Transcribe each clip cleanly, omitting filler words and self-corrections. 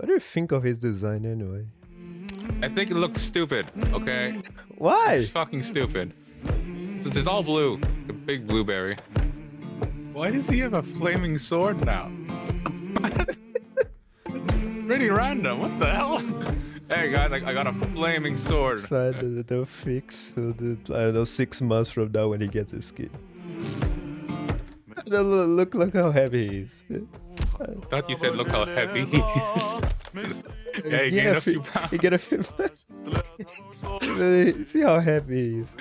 What do you think of his design anyway? I think it looks stupid, okay? Why? It's fucking stupid. Since it's all blue, a big blueberry. Why does he have a flaming sword now? It's pretty random. What the hell? Hey guys, I got a flaming sword. It's fine, they'll fix, I don't know, 6 months from now when he gets his skin. Look how heavy he is. I thought you said look how heavy he is. Yeah, he gained a few pounds. He get a few See how heavy he is.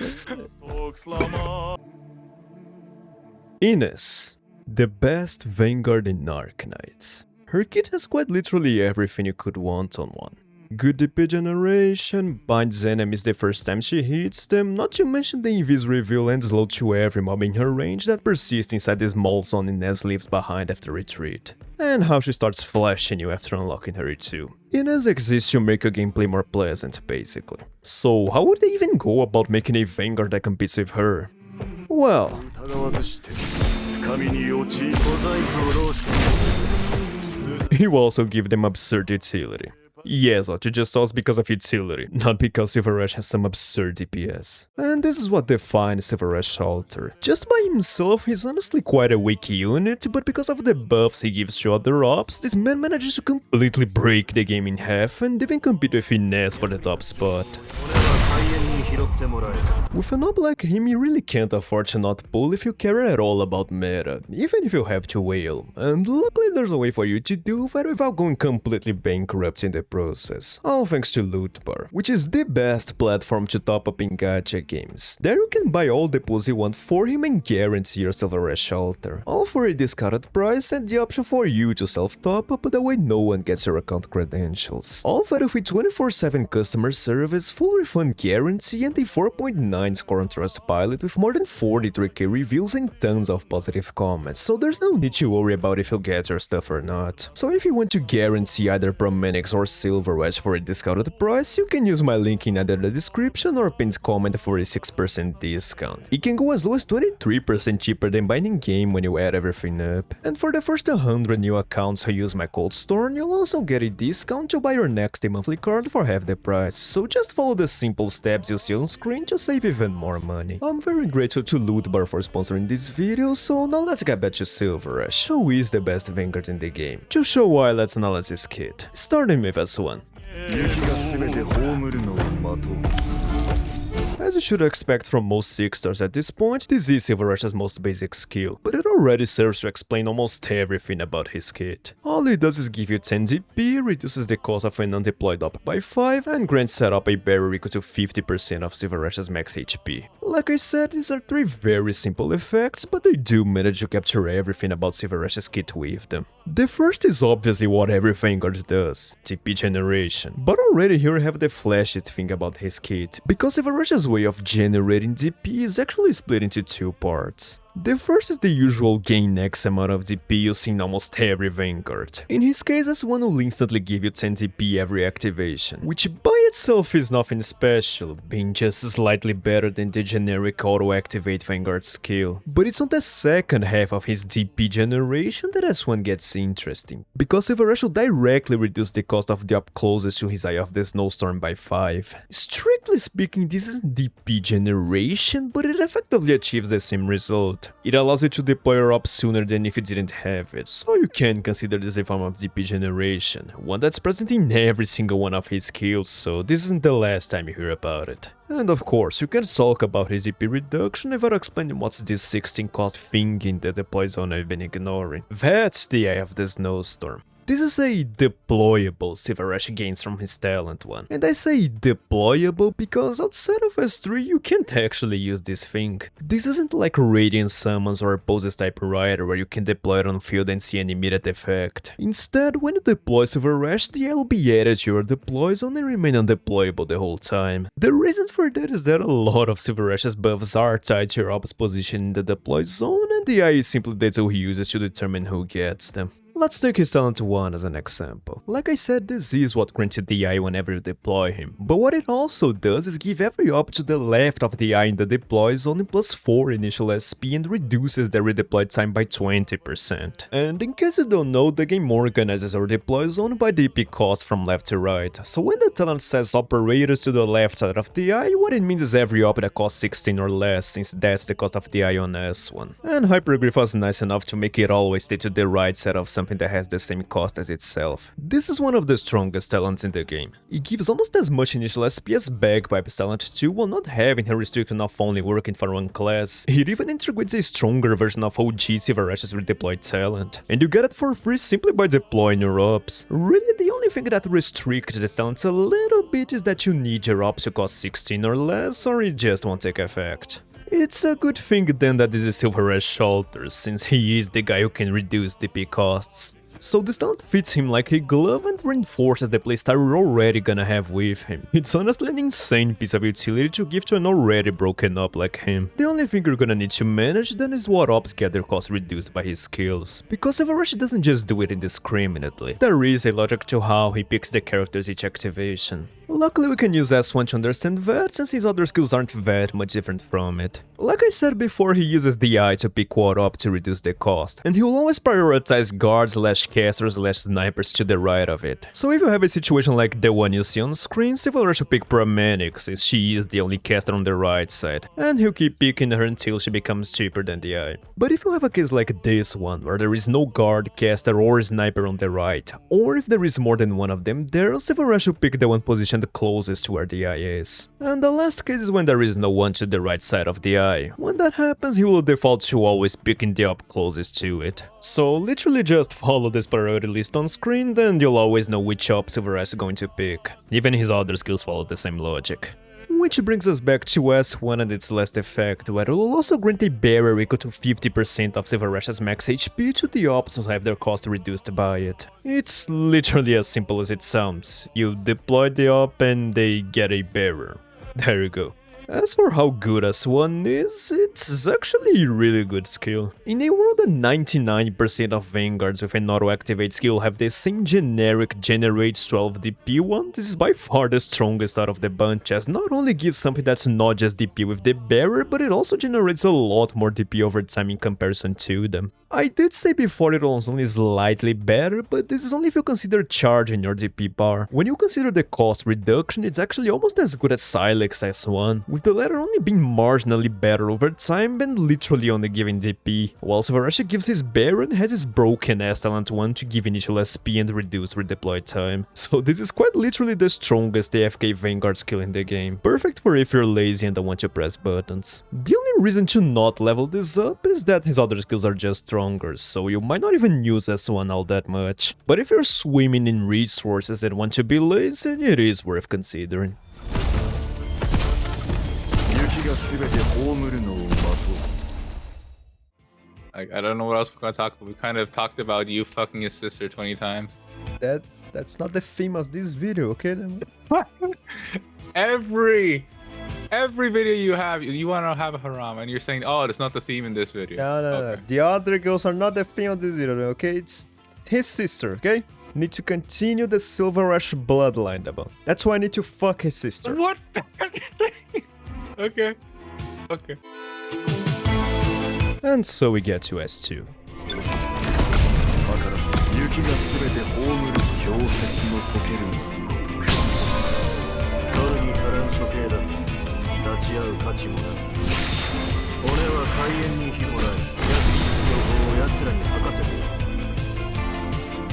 Ines, the best Vanguard in Arknights. Her kit has quite literally everything you could want on one. Good DP generation, binds enemies the first time she hits them, not to mention the invis reveal and slow to every mob in her range that persists inside the small zone Ines leaves behind after retreat. And how she starts flashing you after unlocking her too. Ines exists to make your gameplay more pleasant, basically. So how would they even go about making a Vanguard that competes with her? Well... you also give them absurd utility. Yes, to just us because of utility, not because SilverAsh has some absurd DPS. And this is what defines SilverAsh Alter. Just by himself, he's honestly quite a weak unit, but because of the buffs he gives to other ops, this man manages to completely break the game in half and even compete with Ines for the top spot. With a knob like him, you really can't afford to not pull if you care at all about meta, even if you have to whale, and luckily there's a way for you to do that without going completely bankrupt in the process, all thanks to Loot Bar, which is the best platform to top up in gacha games. There you can buy all the pulls you want for him and guarantee your SilverAsh Alter, all for a discounted price and the option for you to self-top up that way no one gets your account credentials. All that with a 24/7 customer service, full refund guarantee and a 4.9 score on Trustpilot with more than 43k reviews and tons of positive comments, so there's no need to worry about if you'll get your stuff or not. So if you want to guarantee either Promenix or SilverAsh for a discounted price, you can use my link in either the description or pinned comment for a 6% discount. It can go as low as 23% cheaper than buying in-game when you add everything up. And for the first 100 new accounts who use my code STORM, you'll also get a discount to buy your next monthly card for half the price, so just follow the simple steps you see on screen to save even more money. I'm very grateful to Loot Bar for sponsoring this video, so now let's get back to SilverAsh, who is the best Vanguard in the game. To show why, let's analyze his kit, starting with S1. As you should expect from most 6 stars at this point, this is SilverAsh's most basic skill, but it already serves to explain almost everything about his kit. All it does is give you 10 DP, reduces the cost of an undeployed op by 5, and grants setup a barrier equal to 50% of SilverAsh's max HP. Like I said, these are 3 very simple effects, but they do manage to capture everything about SilverAsh's kit with them. The first is obviously what every Vanguard does, DP generation, but already here we have the flashiest thing about his kit, because SilverAsh's way of generating DP is actually split into 2 parts. The first is the usual gain X amount of DP you see in almost every Vanguard. In his case, S1 will instantly give you 10 DP every activation, which by itself is nothing special, being just slightly better than the generic auto-activate Vanguard skill. But it's on the second half of his DP generation that S1 gets interesting, because SilverAsh will directly reduce the cost of the op closest to his Eye of the Snowstorm by 5. Strictly speaking, this isn't DP generation, but it effectively achieves the same result. It allows you to deploy your op sooner than if you didn't have it, so you can consider this a form of DP generation, one that's present in every single one of his skills, so this isn't the last time you hear about it. And of course, you can talk about his DP reduction without explaining what's this 16 cost thing in the deploy zone I've been ignoring. That's the Eye of the Snowstorm. This is a deployable SilverAsh gains from his talent one, and I say deployable because outside of S3 you can't actually use this thing. This isn't like Radiant Summons or Poses type Rider where you can deploy it on field and see an immediate effect. Instead, when you deploy SilverAsh, the Eye will be added to your deploy zone and remain undeployable the whole time. The reason for that is that a lot of SilverAsh's buffs are tied to your op's position in the deploy zone, and the Eye is simply the tool he uses to determine who gets them. Let's take his talent 1 as an example. Like I said, this is what granted the eye whenever you deploy him, but what it also does is give every op to the left of the eye in the deploy zone plus 4 initial SP and reduces the redeploy time by 20%. And in case you don't know, the game organizes our deploy zone by the EP cost from left to right, so when the talent says operators to the left side of the eye, what it means is every op that costs 16 or less, since that's the cost of the eye on S1. And Hypergriff was nice enough to make it always stay to the right side of something that has the same cost as itself. This is one of the strongest talents in the game. It gives almost as much initial SP as Bagpipe's talent 2 while not having her restriction of only working for one class. It even integrates a stronger version of OG SilverAsh's redeployed talent, and you get it for free simply by deploying your ops. Really, the only thing that restricts this talent a little bit is that you need your ops to cost 16 or less, or it just won't take effect. It's a good thing then that this is SilverAsh Shelters, since he is the guy who can reduce DP costs. So this talent fits him like a glove and reinforces the playstyle we're already gonna have with him. It's honestly an insane piece of utility to give to an already broken up like him. The only thing you're gonna need to manage then is what ops get their cost reduced by his skills. Because SilverAsh doesn't just do it indiscriminately. There is a logic to how he picks the characters each activation. Luckily we can use S1 to understand that, since his other skills aren't that much different from it. Like I said before, he uses the eye to pick what op to reduce the cost, and he will always prioritize guards / casters / snipers to the right of it. So if you have a situation like the one you see on screen, SilverAsh will pick Paramedic, since she is the only caster on the right side, and he'll keep picking her until she becomes cheaper than the eye. But if you have a case like this one, where there is no guard, caster or sniper on the right, or if there is more than one of them there, SilverAsh will pick the one position the closest to where the eye is. And the last case is when there is no one to the right side of the eye. When that happens, he will default to always picking the op closest to it. So literally just follow this priority list on screen, then you'll always know which op SilverAsh is going to pick. Even his other skills follow the same logic. Which brings us back to S1 and its last effect, where it will also grant a barrier equal to 50% of SilverAsh's max HP to the ops who have their cost reduced by it. It's literally as simple as it sounds. You deploy the op and they get a barrier. There you go. As for how good S1 is, it's actually a really good skill. In a world that 99% of Vanguards with an auto-activate skill have the same generic generates 12 DP one, this is by far the strongest out of the bunch, as not only gives something that's not just DP with the barrier, but it also generates a lot more DP over time in comparison to them. I did say before it was only slightly better, but this is only if you consider charging your DP bar. When you consider the cost reduction, it's actually almost as good as Silex S1, with the latter only being marginally better over time and literally only giving DP, while SilverAsh gives his Baron has his broken ass talent 1 to give initial SP and reduce redeploy time. So this is quite literally the strongest AFK Vanguard skill in the game, perfect for if you're lazy and don't want to press buttons. The only reason to not level this up is that his other skills are just stronger, so you might not even use S1 all that much. But if you're swimming in resources and want to be lazy, it is worth considering. I don't know what else we're gonna talk about. We kind of talked about you fucking your sister 20 times. That's not the theme of this video, okay? Every video you have, you want to have a haram, and you're saying, oh, that's not the theme in this video. No. The other girls are not the theme of this video, okay? It's his sister, okay? Need to continue the SilverAsh bloodline, about. That's why I need to fuck his sister. What? Okay. And so we get to S2.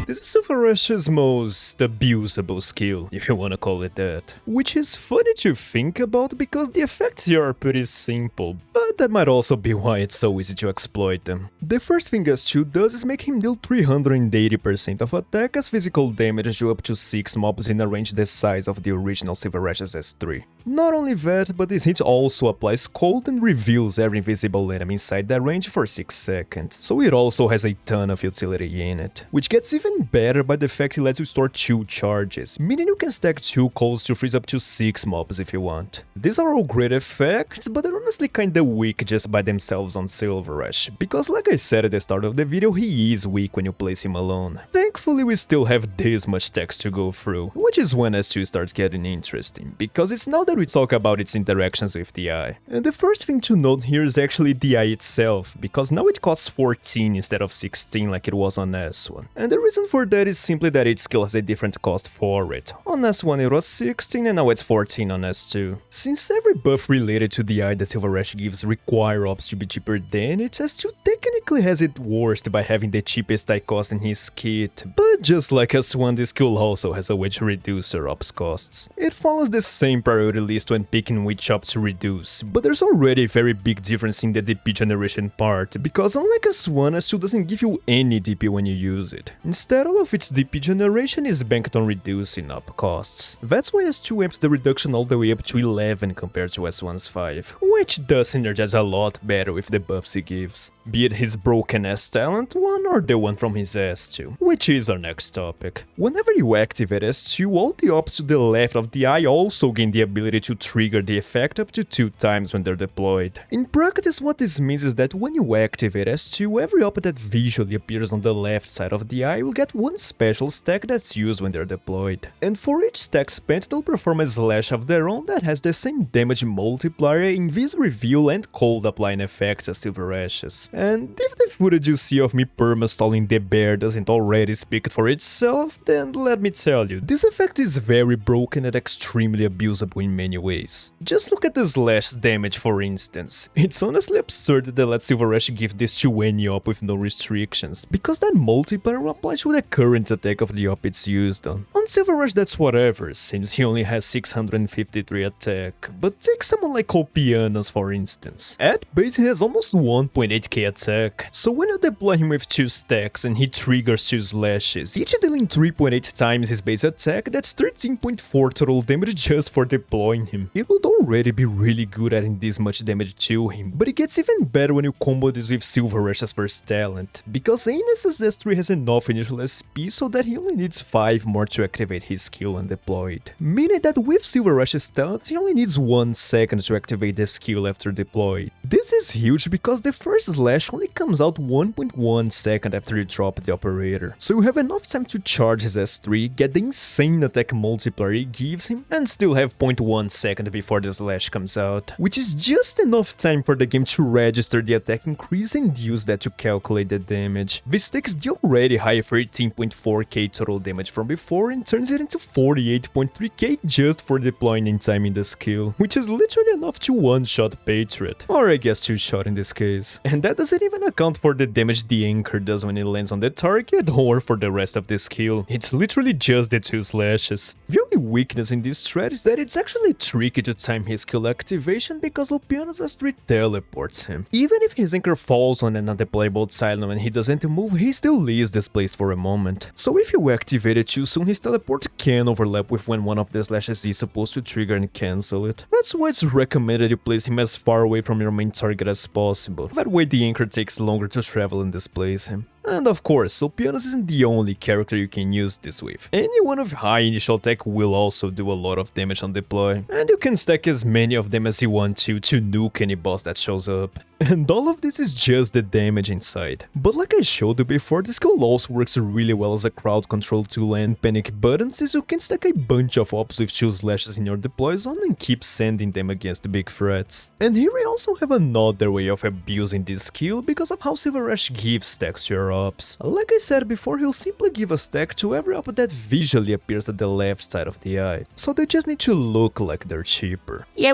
This is SilverAsh's most abusable skill, if you wanna call it that. Which is funny to think about because the effects here are pretty simple, but that might also be why it's so easy to exploit them. The first thing S2 does is make him deal 380% of attack as physical damage to up to 6 mobs in a range the size of the original SilverAsh's S3. Not only that, but this hit also applies cold and reveals every invisible enemy inside that range for 6 seconds, so it also has a ton of utility in it. Which gets even even better by the fact it lets you store 2 charges, meaning you can stack 2 calls to freeze up to 6 mobs if you want. These are all great effects, but they're honestly kinda weak just by themselves on SilverAsh, because like I said at the start of the video, he is weak when you place him alone. Thankfully we still have this much text to go through, which is when S2 starts getting interesting, because it's now that we talk about its interactions with the eye. And the first thing to note here is actually the eye itself, because now it costs 14 instead of 16 like it was on S1. And the reason for that is simply that its skill has a different cost for it. On S1 it was 16 and now it's 14 on S2. Since every buff related to the eye that SilverAsh gives require ops to be cheaper than it, S2 technically has it worst by having the cheapest eye cost in his kit, but just like S1, this skill also has a way to reduce her ops costs. It follows the same priority list when picking which op to reduce, but there's already a very big difference in the DP generation part, because unlike S1, S2 doesn't give you any DP when you use it. Instead, all of its DP generation is banked on reducing op costs. That's why S2 amps the reduction all the way up to 11 compared to S1's 5, which does synergize a lot better with the buffs he gives, be it his broken S talent one or the one from his S2, which is our next topic. Whenever you activate S2, all the ops to the left of the eye also gain the ability to trigger the effect up to 2 times when they're deployed. In practice, what this means is that when you activate S2, every op that visually appears on the left side of the eye will get 1 special stack that's used when they're deployed. And for each stack spent, they'll perform a slash of their own that has the same damage multiplier, invis reveal and cold applying effects as SilverAsh's. And if the footage you see of me perma-stalling the bear doesn't already speak for itself, then let me tell you, this effect is very broken and extremely abusable in many ways. Just look at the slash damage for instance. It's honestly absurd that they let SilverAsh give this to any op with no restrictions, because that multiplier will apply to the current attack of the op it's used on. On SilverAsh that's whatever, since he only has 653 attack, but take someone like Copianos for instance. At base he has almost 1.8k attack, so when you deploy him with 2 stacks and he triggers 2 slashes, each dealing 3.8 times his base attack, that's 13.4 total damage just for deploying him. It would already be really good adding this much damage to him, but it gets even better when you combo this with SilverAsh's first talent, because Aeneas' S3 has enough initial SP so that he only needs 5 more to activate his skill when deployed. Meaning that with SilverAsh's talent, he only needs 1 second to activate the skill after deployed. This is huge because the first slash only comes out 1.1 second after you drop the operator, so you have enough time to charge his S3, get the insane attack multiplier he gives him, and still have 0.1 second before the slash comes out, which is just enough time for the game to register the attack increase and use that to calculate the damage. This takes the already high 13.4k total damage from before and turns it into 48.3k just for deploying and timing the skill, which is literally enough to one-shot Patriot, or I guess 2-shot in this case. And that doesn't even account for the damage the anchor does when it lands on the target or for the rest of the skill. It's literally just the 2 slashes. The only weakness in this thread is that it's actually tricky to time his skill activation because Ulpiano's S3 teleports him. Even if his anchor falls on an undeployable Cylon and he doesn't move, he still leaves this place for a moment. So if you activate it too soon, his teleport can overlap with when one of the slashes is supposed to trigger and cancel it. That's why it's recommended you place him as far away from your main target as possible. That way the anchor takes longer to travel and displace him. And of course, Ulpianos isn't the only character you can use this with. Anyone with high initial attack will also do a lot of damage on deploy, and you can stack as many of them as you want to nuke any boss that shows up. And all of this is just the damage inside. But like I showed you before, this skill also works really well as a crowd control tool and panic button, since you can stack a bunch of ops with 2 slashes in your deploy zone and keep sending them against big threats. And here we also have another way of abusing this skill because of how SilverAsh gives stacks to your ops. Like I said before, he'll simply give a stack to every op that visually appears at the left side of the eye, so they just need to look like they're cheaper. Yeah.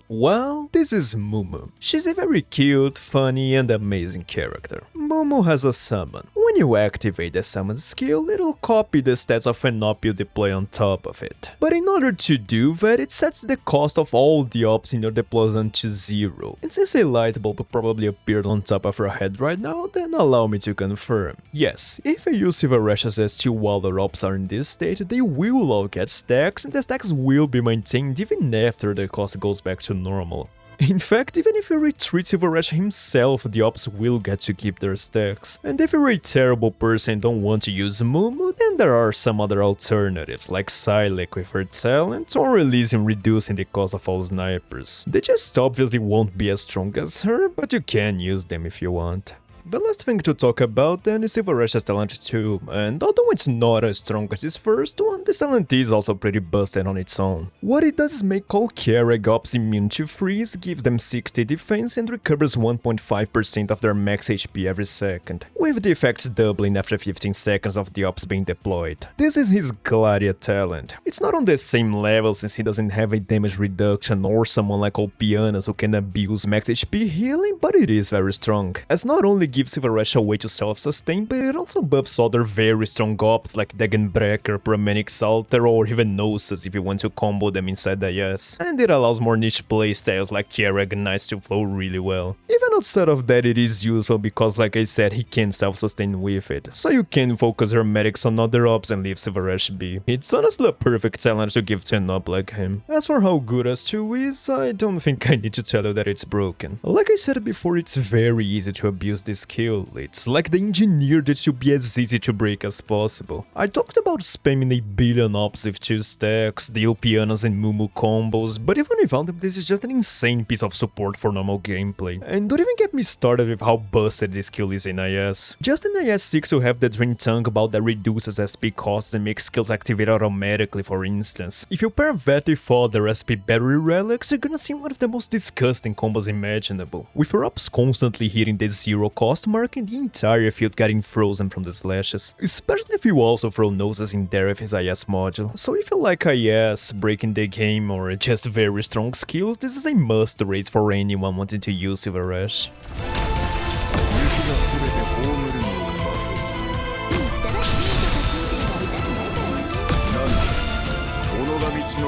Well, this is Mumu. She's a very cute, funny and amazing character. Mumu has a summon. When you activate the summon skill, it'll copy the stats of an op you deploy on top of it. But in order to do that, it sets the cost of all the ops in your deploy zone to 0. And since a light bulb probably appeared on top of her head right now, then allow me to confirm. Yes, if you use SilverAsh's S2 while the ops are in this state, they will all get stacks, and the stacks will be maintained even after the cost goes back to normal. In fact, even if you retreat SilverAsh himself, the ops will get to keep their stacks. And if you're a terrible person and don't want to use Mumu, then there are some other alternatives, like Silek with her talent, or releasing reducing the cost of all snipers. They just obviously won't be as strong as her, but you can use them if you want. The last thing to talk about then is SilverAsh's talent too, and although it's not as strong as his first one, this talent is also pretty busted on its own. What it does is make all Kereg ops immune to freeze, gives them 60 defense and recovers 1.5% of their max HP every second, with the effects doubling after 15 seconds of the ops being deployed. This is his Gladia talent. It's not on the same level since he doesn't have a damage reduction or someone like Olpianas who can abuse max HP healing, but it is very strong, as not only gives SilverAsh a way to self-sustain, but it also buffs other very strong ops like Dagenbreaker, Pyromanic Salter, or even Gnosis if you want to combo them inside the IS. And it allows more niche playstyles like Kereg Knights to flow really well. Even outside of that, it is useful because, like I said, he can self-sustain with it, so you can focus your medics on other ops and leave SilverAsh be. It's honestly a perfect talent to give to an op like him. As for how good S2 is, I don't think I need to tell you that it's broken. Like I said before, it's very easy to abuse this skill. It's like they engineered it to be as easy to break as possible. I talked about spamming a billion ops with 2 stacks, the Pianas and Mumu combos, but even without them, this is just an insane piece of support for normal gameplay. And don't even get me started with how busted this skill is in IS. Just in IS 6 you have the Dream Tongue about that reduces SP costs and makes skills activate automatically, for instance. If you pair that with other SP battery relics, you're gonna see one of the most disgusting combos imaginable, with your ops constantly hitting the 0 cost mark and the entire field getting frozen from the slashes. Especially if you also throw Gnosis in there with his IS module. So if you like IS, breaking the game, or just very strong skills, this is a must race for anyone wanting to use SilverAsh.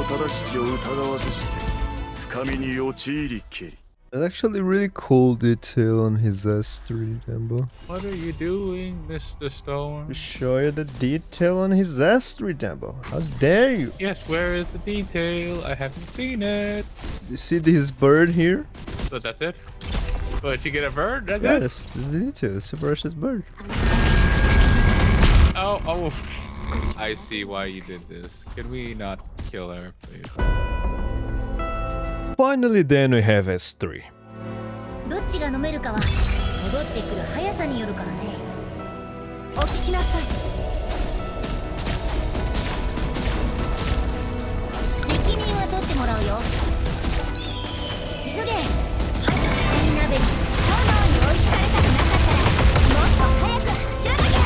正しきを疑わずして深みに陥りけり That's actually really cool detail on his S3, Dembo. What are you doing, Mr. Stone? To show you the detail on his S3, Dembo. How dare you? Yes, where is the detail? I haven't seen it. You see this bird here? So that's it? But you get a bird? That's Yeah, it? this is the detail. It's SilverAsh's bird. Oh, I see why you did this. Can we not kill her, please? Finally, then we have S3. どっちが飲めるかは戻ってくる速さによるからね。お聞きなさい。責任は取ってもらうよ。急げ。新鍋に炎に追いつかれたくなかったらもっと早く走らなきゃ。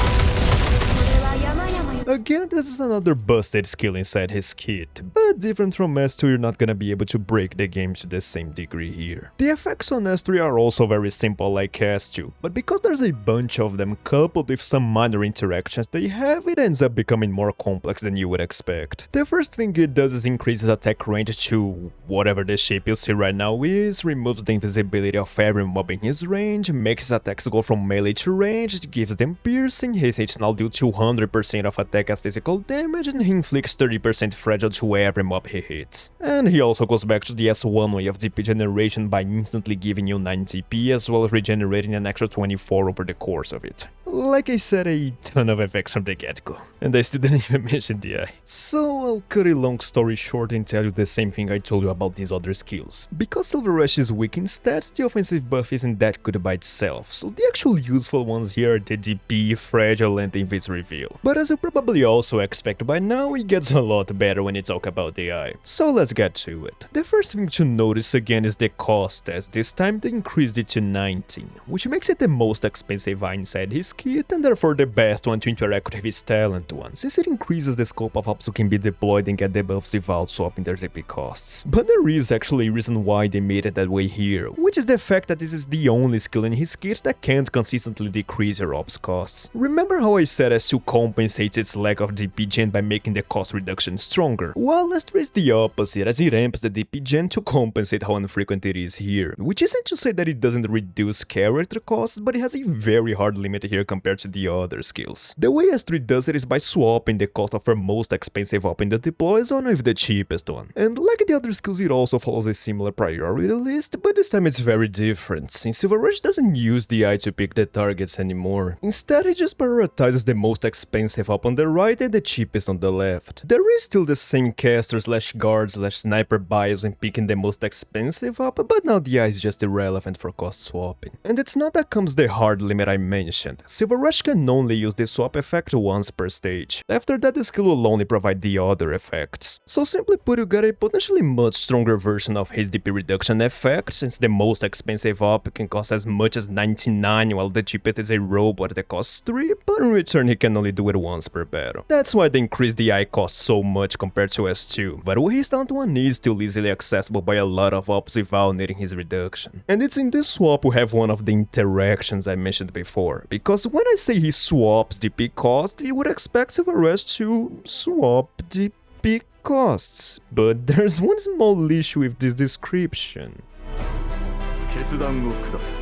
これは山々よ。 Again, this is another busted skill inside his kit, but different from S2, you're not gonna be able to break the game to the same degree here. The effects on S3 are also very simple like S2, but because there's a bunch of them coupled with some minor interactions they have, it ends up becoming more complex than you would expect. The first thing it does is increases attack range to whatever the shape you see right now is, removes the invisibility of every mob in his range, makes his attacks go from melee to ranged, gives them piercing, his hits now do 200% of attack as physical damage, and he inflicts 30% fragile to every mob he hits. And he also goes back to the S1 way of DP generation by instantly giving you 9 TP as well as regenerating an extra 24 over the course of it. Like I said, a ton of effects from the get-go. And I still didn't even mention the eye. So I'll cut a long story short and tell you the same thing I told you about these other skills. Because SilverAsh is weak in stats, the offensive buff isn't that good by itself, so the actual useful ones here are the DP, Fragile, and the Invis Reveal. But as you probably also expect by now, it gets a lot better when you talk about the eye. So let's get to it. The first thing to notice again is the cost, as this time they increased it to 19, which makes it the most expensive eye inside his kit and therefore the best one to interact with his talent one, since it increases the scope of ops who can be deployed and get debuffs without swapping their ZP costs. But there is actually a reason why they made it that way here, which is the fact that this is the only skill in his kit that can't consistently decrease your ops costs. Remember how I said S2 compensates its its lack of DP gen by making the cost reduction stronger, while S3 is the opposite as it amps the DP gen to compensate how infrequent it is here, which isn't to say that it doesn't reduce character costs, but it has a very hard limit here compared to the other skills. The way S3 does it is by swapping the cost of her most expensive op in the deploy zone with the cheapest one. And like the other skills, it also follows a similar priority list, but this time it's very different, since SilverAsh doesn't use the eye to pick the targets anymore. Instead, it just prioritizes the most expensive op on the right and the cheapest on the left. There is still the same caster / guard / sniper bias when picking the most expensive op, but now the eye is just irrelevant for cost swapping. And it's not that comes the hard limit I mentioned. SilverAsh can only use the swap effect once per stage. After that, the skill will only provide the other effects. So simply put, you get a potentially much stronger version of his DP reduction effect, since the most expensive op can cost as much as 99 while the cheapest is a robot that costs 3, but in return he can only do it once per battle. That's why they increased the eye cost so much compared to S2, but his stunt one is still easily accessible by a lot of ops without needing his reduction. And it's in this swap we have one of the interactions I mentioned before, because when I say he swaps DP cost, you would expect SilverAsh to swap DP costs, but there's one small issue with this description. 決断を下せ。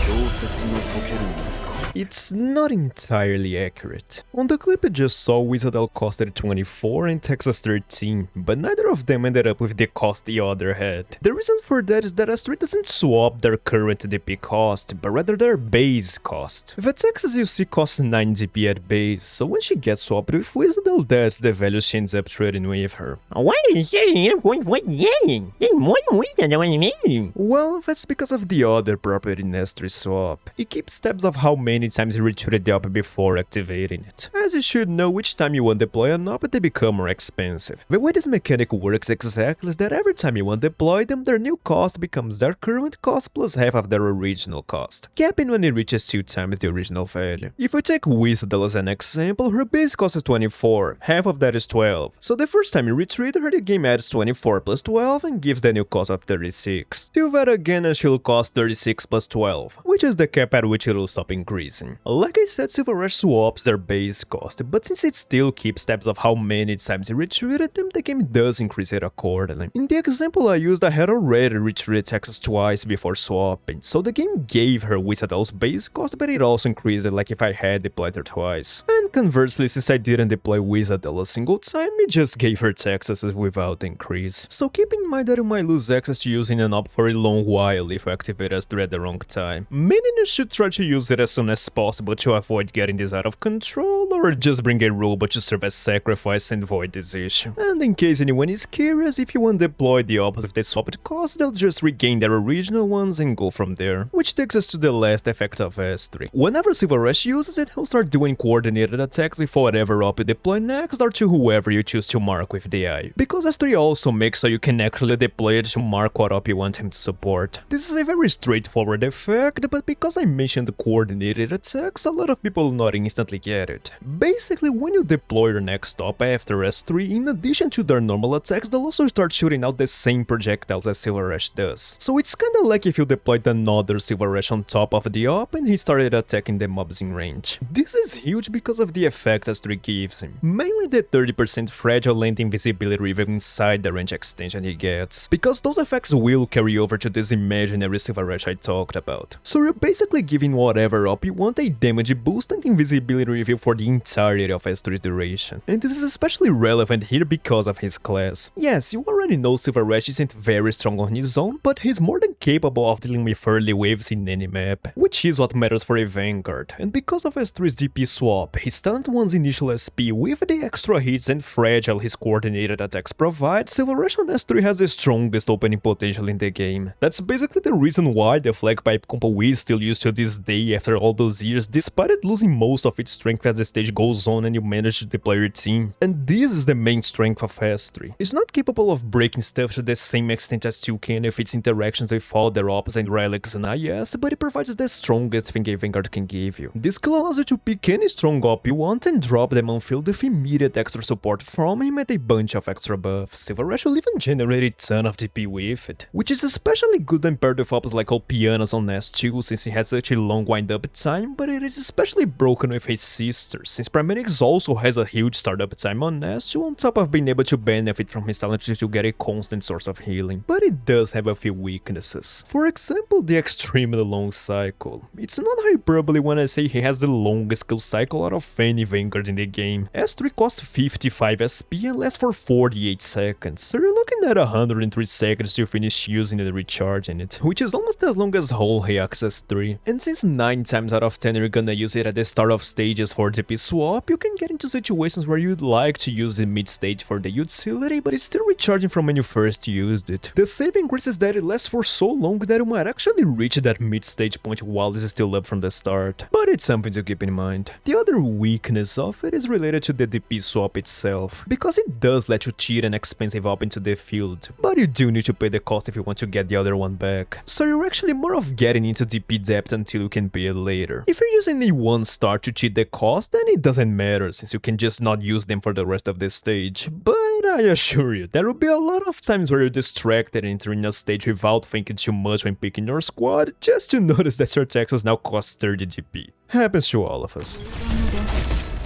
氷雪の溶ける中。 It's not entirely accurate. On the clip you just saw, Wizardel costed 24 and Texas 13, but neither of them ended up with the cost the other had. The reason for that is that S3 doesn't swap their current DP cost, but rather their base cost. The Texas you see costs 9 DP at base, so when she gets swapped with Wizardel, that's the value she ends up trading with her. Why are you saying I'm going for yelling? There's one reason I want. Well, that's because of the other property in S3 swap. It keeps tabs of how many times you retreated the op before activating it. As you should know, each time you undeploy an op, they become more expensive. The way this mechanic works exactly is that every time you undeploy them, their new cost becomes their current cost plus half of their original cost, capping when it reaches 2 times the original value. If we take Wizardel as an example, her base cost is 24, half of that is 12. So the first time you retreat her, the game adds 24 plus 12 and gives the new cost of 36. Do that again and she'll cost 36 plus 12, which is the cap at which it will stop increasing. Like I said, SilverAsh swaps their base cost, but since it still keeps tabs of how many times you retreated them, the game does increase it accordingly. In the example I used, I had already retreated Texas twice before swapping, so the game gave her Wizardel's base cost, but it also increased it like if I had deployed her twice. And conversely, since I didn't deploy Wizardel a single time, it just gave her Texas without increase. So keep in mind that you might lose access to using an op for a long while if you activate S3 at the wrong time, meaning you should try to use it as soon as possible to avoid getting this out of control, or just bring a robot to serve as sacrifice and avoid this issue. And in case anyone is curious, if you undeploy the ops with the swapped cost, they'll just regain their original ones and go from there. Which takes us to the last effect of S3. Whenever SilverAsh uses it, he'll start doing coordinated attacks with whatever op you deploy next or to whoever you choose to mark with the eye. Because S3 also makes so you can actually deploy it to mark what op you want him to support. This is a very straightforward effect, but because I mentioned coordinated attacks, a lot of people will not instantly get it. Basically, when you deploy your next op after S3, in addition to their normal attacks, they'll also start shooting out the same projectiles as SilverAsh does. So it's kinda like if you deployed another SilverAsh on top of the op and he started attacking the mobs in range. This is huge because of the effect S3 gives him, mainly the 30% fragile land invisibility even inside the range extension he gets, because those effects will carry over to this imaginary SilverAsh I talked about. So you're basically giving whatever op you want a damage boost and invisibility reveal for the entirety of S3's duration. And this is especially relevant here because of his class. Yes, you already know SilverAsh isn't very strong on his own, but he's more than capable of dealing with early waves in any map, which is what matters for a Vanguard. And because of S3's DP swap, his stunned one's initial SP with the extra hits and fragile his coordinated attacks provide, SilverAsh on S3 has the strongest opening potential in the game. That's basically the reason why the flag pipe combo is still used to this day after all those years, despite it losing most of its strength as the stage goes on and you manage to deploy your team. And this is the main strength of S3. It's not capable of breaking stuff to the same extent as 2 can with its interactions with all their ops and relics and IS, but it provides the strongest thing a Vanguard can give you. This skill allows you to pick any strong op you want and drop them on field with immediate extra support from him and a bunch of extra buffs. SilverAsh will even generate a ton of DP with it, which is especially good when paired with ops like Pianos on S2 since he has such a long wind-up time, but it is especially broken with his sister, since Paramedics also has a huge startup time on S2 on top of being able to benefit from his talent to get a constant source of healing. But it does have a few weaknesses. For example, the extremely long cycle. It's not hyperbole when I say he has the longest kill cycle out of any Vanguard in the game. S3 costs 55 SP and lasts for 48 seconds, so you're looking at 103 seconds to finish using and recharging it, which is almost as long as whole Access 3. And since 9 times out of 10 you're gonna use it at the start of stages for DP swap, you can get into situations where you'd like to use the mid stage for the utility, but it's still recharging from when you first used it. The saving grace is that it lasts for so long that you might actually reach that mid stage point while this is still up from the start, but it's something to keep in mind. The other weakness of it is related to the DP swap itself, because it does let you cheat an expensive op into the field, but you do need to pay the cost if you want to get the other one back, so you're actually more of getting into DP debt until you can pay it later. If you're using a 1-star to cheat the cost, then it doesn't matter since you can just not use them for the rest of the stage, but I assure you, there will be a lot of times where you're distracted entering a stage without thinking too much when picking your squad, just to notice that your Texas now costs 30 DP. Happens to all of us.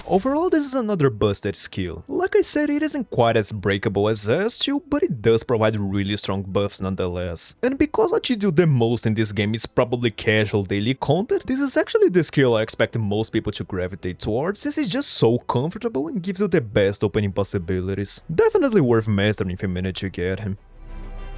Overall, this is another busted skill. Like I said, it isn't quite as breakable as S2, but it does provide really strong buffs nonetheless. And because what you do the most in this game is probably casual daily content, this is actually the skill I expect most people to gravitate towards, since it's just so comfortable and gives you the best opening possibilities. Definitely worth mastering if you manage to get him.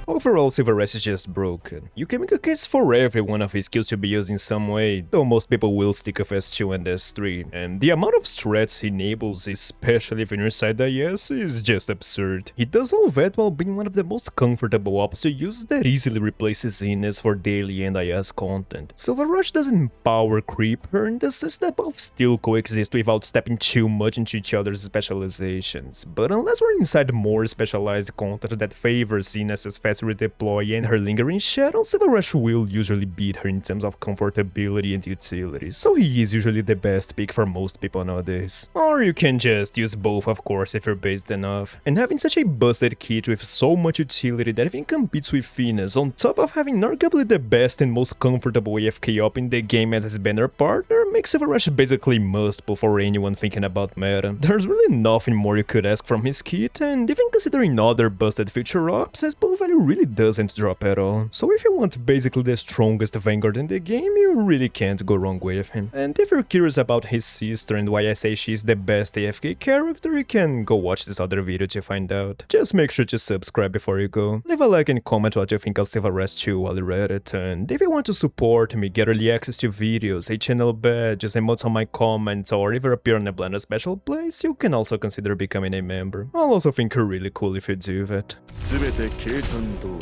Overall, SilverAsh is just broken. You can make a case for every one of his skills to be used in some way, though most people will stick with S2 and S3, and the amount of strats he enables, especially if you're inside the IS, is just absurd. He does all that while being one of the most comfortable ops to use that easily replaces Ines for daily and IS content. SilverAsh doesn't power creep her in the sense that both still coexist without stepping too much into each other's specializations, but unless we're inside more specialized content that favors Ines's fast redeploy and her lingering shadow, SilverAsh will usually beat her in terms of comfortability and utility, so he is usually the best pick for most people nowadays. Or you can just use both, of course, if you're based enough. And having such a busted kit with so much utility that even competes with Venus, on top of having arguably the best and most comfortable AFK op in the game as his banner partner, makes SilverAsh basically must-pull for anyone thinking about meta. There's really nothing more you could ask from his kit, and even considering other busted future ops, his pull value really doesn't drop at all. So if you want basically the strongest Vanguard in the game, you really can't go wrong with him. And if you're curious about his sister and why I say she's the best AFK character, you can go watch this other video to find out. Just make sure to subscribe before you go. Leave a like and comment what you think of SilverAsh 2 while you're at it, and if you want to support me, get early access to videos, a channel badges, emotes on my comments, or even appear on a Blender special place, you can also consider becoming a member. I'll also think you're really cool if you do that. 全て計算通り。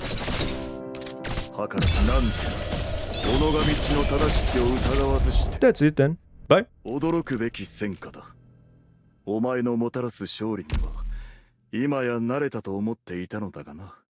はからなんて己が道の正しきを疑わずして That's it then. Bye. 驚くべき戦果だ。お前のもたらす勝利には今や慣れたと思っていたのだがな。